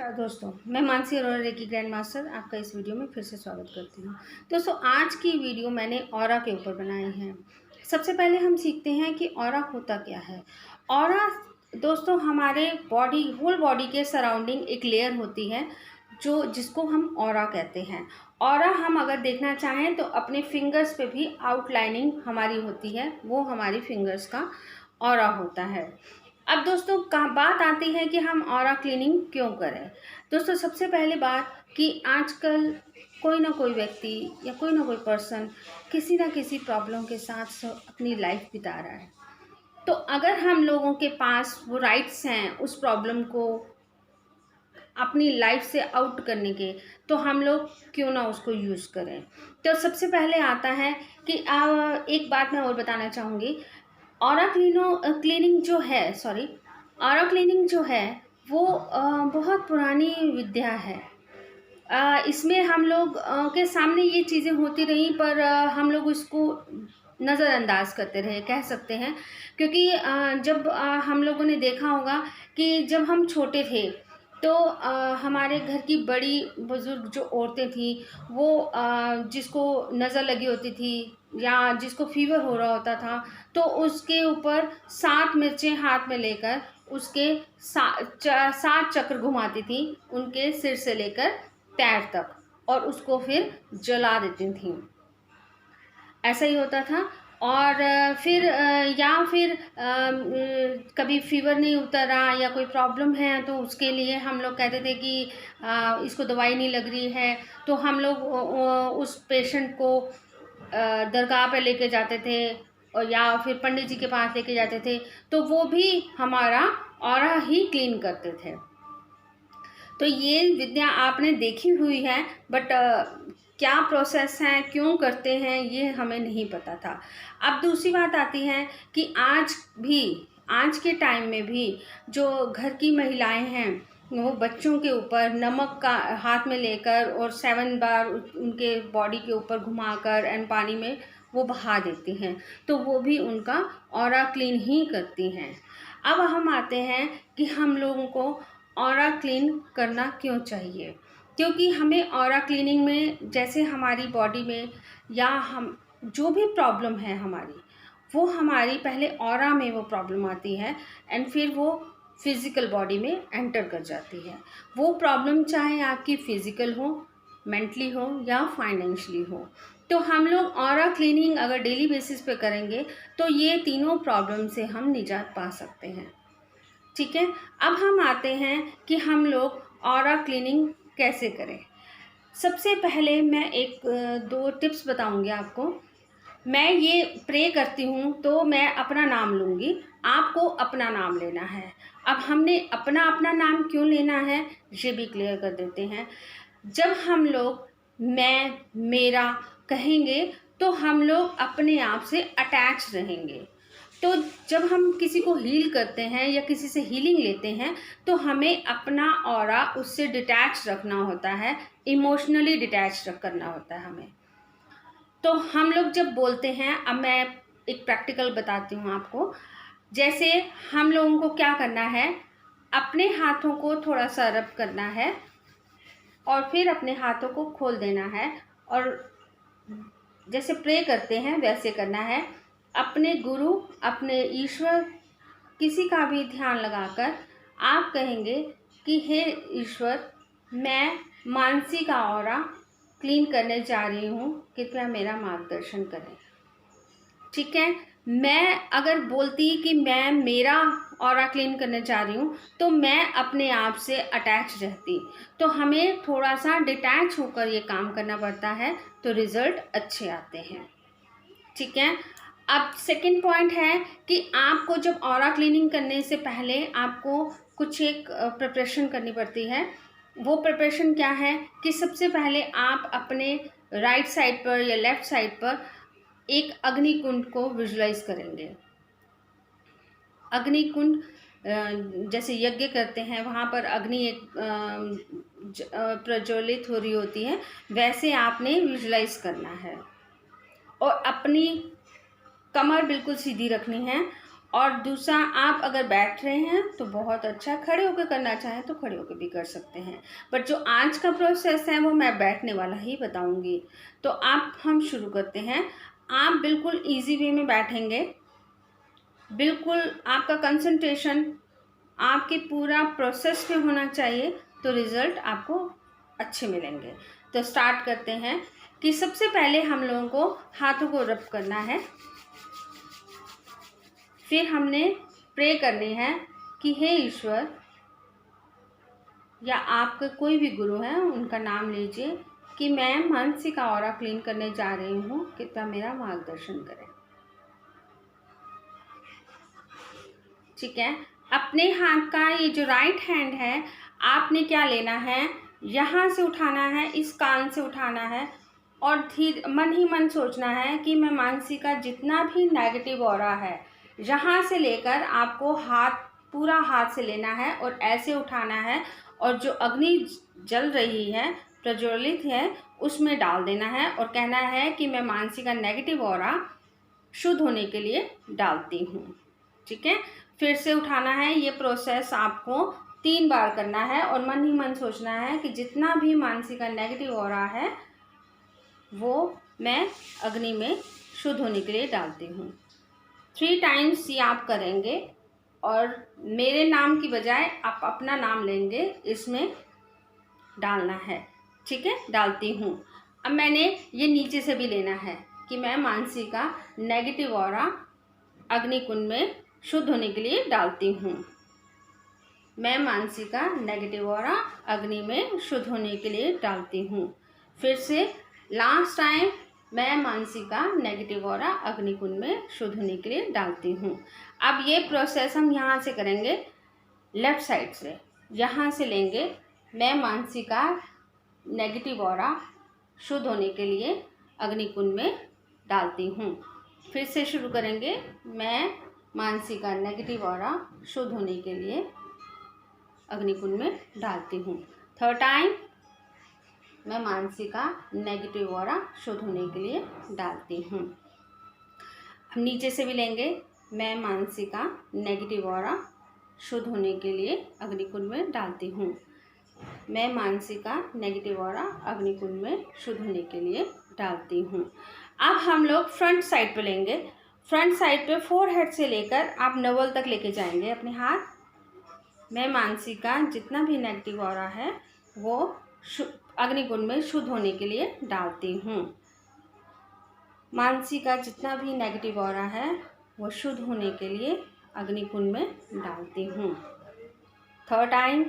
नमस्कार दोस्तों, मैं Mansi Arora reiki grand master आपका इस वीडियो में फिर से स्वागत करती हूँ। दोस्तों, आज की वीडियो मैंने ऑरा के ऊपर बनाई है। सबसे पहले हम सीखते हैं कि ऑरा होता क्या है। ऑरा दोस्तों हमारे होल बॉडी के सराउंडिंग एक लेयर होती है जिसको हम ऑरा कहते हैं। ऑरा हम अगर देखना चाहें तो अपने फिंगर्स पे भी आउटलाइनिंग हमारी होती है, वो हमारी फिंगर्स का ऑरा होता है। अब दोस्तों बात आती है कि हम ऑरा क्लीनिंग क्यों करें। दोस्तों, सबसे पहले बात कि आजकल कोई ना कोई व्यक्ति या कोई ना कोई पर्सन किसी ना किसी प्रॉब्लम के साथ अपनी लाइफ बिता रहा है। तो अगर हम लोगों के पास वो राइट्स हैं उस प्रॉब्लम को अपनी लाइफ से आउट करने के, तो हम लोग क्यों ना उसको यूज़ करें। तो सबसे पहले आता है कि एक बात मैं और बताना चाहूँगी। ऑरा क्लीनिंग जो है वो बहुत पुरानी विद्या है। इसमें हम लोग के सामने ये चीज़ें होती रहीं, पर हम लोग इसको नज़रअंदाज करते रहे, कह सकते हैं। क्योंकि जब हम लोगों ने देखा होगा कि जब हम छोटे थे तो हमारे घर की बड़ी बुज़ुर्ग जो औरतें थी वो जिसको नज़र लगी होती थी या जिसको फीवर हो रहा होता था, तो उसके ऊपर 7 मिर्चें हाथ में लेकर उसके 7 चक्र घुमाती थी, उनके सिर से लेकर पैर तक, और उसको फिर जला देती थी। ऐसा ही होता था। और फिर कभी फीवर नहीं उतरा या कोई प्रॉब्लम है तो उसके लिए हम लोग कहते थे कि इसको दवाई नहीं लग रही है, तो हम लोग उस पेशेंट को दरगाह पे लेके जाते थे और या फिर पंडित जी के पास लेके जाते थे, तो वो भी हमारा ऑरा ही क्लीन करते थे। तो ये विद्या आपने देखी हुई है, बट क्या प्रोसेस है, क्यों करते हैं, ये हमें नहीं पता था। अब दूसरी बात आती है कि आज के टाइम में भी जो घर की महिलाएं हैं वो बच्चों के ऊपर नमक का हाथ में लेकर और 7 बार उनके बॉडी के ऊपर घुमाकर एंड पानी में वो बहा देती हैं, तो वो भी उनका ऑरा क्लीन ही करती हैं। अब हम आते हैं कि हम लोगों को ऑरा क्लीन करना क्यों चाहिए। क्योंकि हमें ऑरा क्लीनिंग में, जैसे हमारी बॉडी में या हम जो भी प्रॉब्लम है हमारी, वो हमारी पहले ऑरा में वो प्रॉब्लम आती है एंड फिर वो फिज़िकल बॉडी में एंटर कर जाती है। वो प्रॉब्लम चाहे आपकी फ़िज़िकल हो, मेंटली हो या फाइनेंशियली हो। तो हम लोग ऑरा क्लीनिंग अगर डेली बेसिस पे करेंगे तो ये तीनों प्रॉब्लम से हम निजात पा सकते हैं। ठीक है, अब हम आते हैं कि हम लोग ऑरा क्लीनिंग कैसे करें। सबसे पहले मैं 1-2 टिप्स बताऊंगी आपको। मैं ये प्रे करती हूँ तो मैं अपना नाम लूँगी, आपको अपना नाम लेना है। अब हमने अपना नाम क्यों लेना है ये भी क्लियर कर देते हैं। जब हम लोग मैं मेरा कहेंगे तो हम लोग अपने आप से अटैच रहेंगे। तो जब हम किसी को हील करते हैं या किसी से हीलिंग लेते हैं तो हमें अपना ऑरा उससे डिटैच रखना होता है, इमोशनली डिटैच करना होता है हमें। तो हम लोग जब बोलते हैं, अब मैं एक प्रैक्टिकल बताती हूँ आपको। जैसे हम लोगों को क्या करना है, अपने हाथों को थोड़ा सा रब करना है और फिर अपने हाथों को खोल देना है और जैसे प्रे करते हैं वैसे करना है। अपने गुरु, अपने ईश्वर, किसी का भी ध्यान लगाकर आप कहेंगे कि हे ईश्वर, मैं मानसी का ऑरा क्लीन करने जा रही हूँ, कृपया मेरा मार्गदर्शन करें। ठीक है, मैं अगर बोलती कि मैं मेरा ऑरा क्लीन करने जा रही हूँ तो मैं अपने आप से अटैच रहती। तो हमें थोड़ा सा डिटैच होकर ये काम करना पड़ता है, तो रिज़ल्ट अच्छे आते हैं। ठीक है, अब सेकंड पॉइंट है कि आपको जब ऑरा क्लीनिंग करने से पहले आपको कुछ एक प्रिपरेशन करनी पड़ती है। वो प्रिपरेशन क्या है कि सबसे पहले आप अपने राइट साइड पर या लेफ़्ट साइड पर एक अग्निकुंड को विजुलाइज करेंगे। अग्निकुंड जैसे यज्ञ करते हैं वहाँ पर अग्नि एक प्रज्वलित हो रही होती है, वैसे आपने विजुलाइज करना है और अपनी कमर बिल्कुल सीधी रखनी है और दूसरा, आप अगर बैठ रहे हैं तो बहुत अच्छा, खड़े होकर करना चाहें तो खड़े होकर भी कर सकते हैं, बट जो आज का प्रोसेस है वो मैं बैठने वाला ही बताऊंगी। तो हम शुरू करते हैं। आप बिल्कुल इजी वे में बैठेंगे, बिल्कुल आपका कंसंट्रेशन आपके पूरा प्रोसेस पे होना चाहिए, तो रिज़ल्ट आपको अच्छे मिलेंगे। तो स्टार्ट करते हैं कि सबसे पहले हम लोगों को हाथों को रब करना है, फिर हमने प्रे करनी है कि हे ईश्वर, या आपके कोई भी गुरु हैं उनका नाम लीजिए कि मैं मानसिक ऑरा क्लीन करने जा रही हूँ, कृपया मेरा मार्गदर्शन करें। ठीक है, अपने हाथ का ये जो राइट हैंड है, आपने क्या लेना है, यहाँ से उठाना है, इस कान से उठाना है और मन ही मन सोचना है कि मैं मानसिक का जितना भी नेगेटिव ऑरा है, यहाँ से लेकर आपको पूरा हाथ से लेना है और ऐसे उठाना है और जो अग्नि जल रही है, प्रज्वलित है, उसमें डाल देना है और कहना है कि मैं मानसिक का नेगेटिव ऑरा शुद्ध होने के लिए डालती हूँ। ठीक है, फिर से उठाना है। ये प्रोसेस आपको 3 बार करना है और मन ही मन सोचना है कि जितना भी मानसिक का नेगेटिव ऑरा है वो मैं अग्नि में शुद्ध होने के लिए डालती हूँ। 3 टाइम्स ये आप करेंगे और मेरे नाम की बजाय आप अपना नाम लेंगे, इसमें डालना है। ठीक है, डालती हूँ। अब मैंने ये नीचे से भी लेना है कि मैं मानसिक का नेगेटिव ऑरा अग्निकुंड में शुद्ध होने के लिए डालती हूँ। मैं मानसिक का नेगेटिव ऑरा अग्नि में शुद्ध होने के लिए डालती हूँ। फिर से लास्ट टाइम, मैं मानसिक का नेगेटिव ऑरा अग्निकुंड में शुद्ध होने के लिए डालती हूँ। अब ये प्रोसेस हम यहाँ से करेंगे, लेफ्ट साइड से। यहाँ से लेंगे, मैं मानसिक का नेगेटिव ऑरा शुद्ध होने के लिए अग्निकुंड में डालती हूँ। फिर से शुरू करेंगे, मैं मानसिक का नेगेटिव ऑरा शुद्ध होने के लिए अग्निकुंड में डालती हूँ। 3rd टाइम, मैं मानसिक का नेगेटिव ऑरा शुद्ध होने के लिए डालती हूँ। हम नीचे से भी लेंगे, मैं मानसिक का नेगेटिव ऑरा शुद्ध होने के लिए अग्निकुंड में डालती हूँ। मैं मानसिक का नेगेटिव ऑरा अग्निकुंड में शुद्ध होने के लिए डालती हूँ। अब हम लोग फ्रंट साइड पे लेंगे। फ्रंट साइड पे फोरहेड से लेकर आप नवल तक लेके जाएंगे अपने हाथ। मैं मानसिक का जितना भी नेगेटिव ऑरा है वो अग्निकुंड में शुद्ध होने के लिए डालती हूँ। मानसिक का जितना भी नेगेटिव ऑरा है वो शुद्ध होने के लिए अग्निकुंड में डालती हूँ। 3rd टाइम,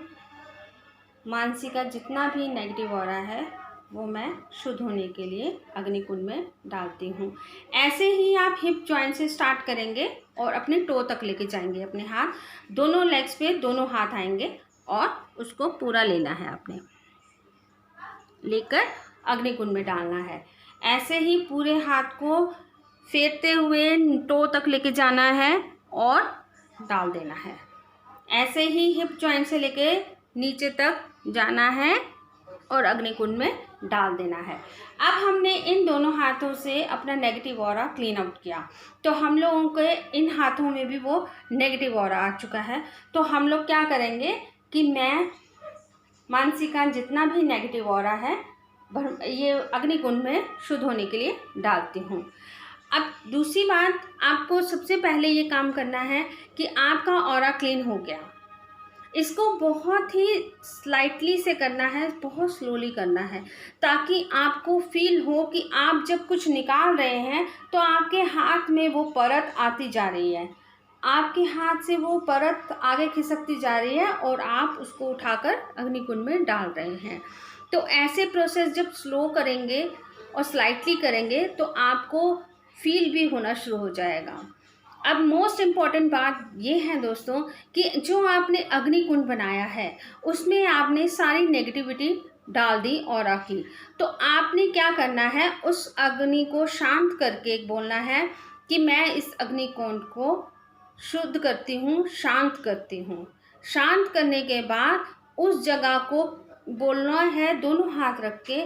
मानसिक का जितना भी नेगेटिव ऑरा है वो मैं शुद्ध होने के लिए अग्निकुंड में डालती हूँ। ऐसे ही आप हिप जॉइंट से स्टार्ट करेंगे और अपने टो तक लेके जाएंगे अपने हाथ। दोनों लेग्स पे दोनों हाथ आएंगे और उसको पूरा लेना है, आपने लेकर अग्निकुंड में डालना है। ऐसे ही पूरे हाथ को फेरते हुए टो तक लेके जाना है और डाल देना है। ऐसे ही हिप जॉइंट से लेके नीचे तक जाना है और अग्निकुंड में डाल देना है। अब हमने इन दोनों हाथों से अपना नेगेटिव ऑरा क्लीन आउट किया, तो हम लोगों के इन हाथों में भी वो नेगेटिव ऑरा आ चुका है। तो हम लोग क्या करेंगे कि मैं मानसिक का जितना भी नेगेटिव ऑरा है ये अग्निकुंड में शुद्ध होने के लिए डालती हूँ। अब दूसरी बात, आपको सबसे पहले ये काम करना है कि आपका ऑरा क्लीन हो गया, इसको बहुत ही स्लाइटली से करना है, बहुत स्लोली करना है, ताकि आपको फील हो कि आप जब कुछ निकाल रहे हैं तो आपके हाथ में वो परत आती जा रही है, आपके हाथ से वो परत आगे खिसकती जा रही है और आप उसको उठाकर अग्निकुंड में डाल रहे हैं। तो ऐसे प्रोसेस जब स्लो करेंगे और स्लाइटली करेंगे तो आपको फील भी होना शुरू हो जाएगा। अब मोस्ट इम्पॉर्टेंट बात ये है दोस्तों कि जो आपने अग्निकुंड बनाया है उसमें आपने सारी नेगेटिविटी डाल दी ऑरा की, तो आपने क्या करना है, उस अग्नि को शांत करके बोलना है कि मैं इस अग्निकुंड को शुद्ध करती हूँ, शांत करती हूँ। शांत करने के बाद उस जगह को बोलना है, दोनों हाथ रख के,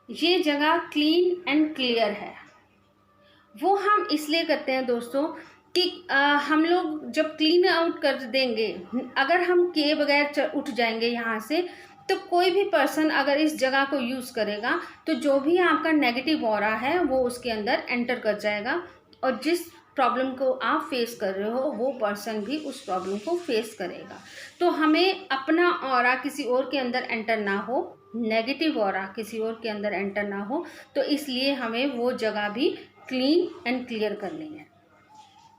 ये जगह क्लीन एंड क्लियर है। वो हम इसलिए करते हैं दोस्तों कि हम लोग जब क्लीन आउट कर देंगे, अगर हम किए बगैर उठ जाएंगे यहाँ से, तो कोई भी पर्सन अगर इस जगह को यूज़ करेगा तो जो भी आपका नेगेटिव ऑरा है वो उसके अंदर एंटर कर जाएगा, और जिस प्रॉब्लम को आप फेस कर रहे हो वो पर्सन भी उस प्रॉब्लम को फेस करेगा। तो हमें अपना ऑरा किसी और के अंदर एंटर ना हो, नेगेटिव ऑरा किसी और के अंदर एंटर ना हो, तो इसलिए हमें वो जगह भी क्लीन एंड क्लियर करनी है।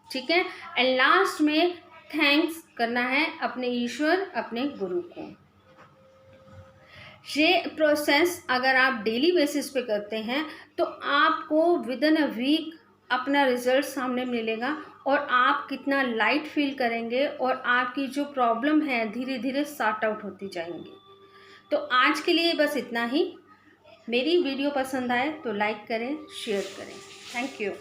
ठीक है। एंड लास्ट में थैंक्स करना है अपने ईश्वर, अपने गुरु को। ये प्रोसेस अगर आप डेली बेसिस पे करते हैं तो आपको विद इन अ वीक अपना रिजल्ट सामने मिलेगा, और आप कितना लाइट फील करेंगे और आपकी जो प्रॉब्लम है धीरे धीरे सॉर्ट आउट होती जाएंगी। तो आज के लिए बस इतना ही। मेरी वीडियो पसंद आए तो लाइक करें, शेयर करें। Thank you.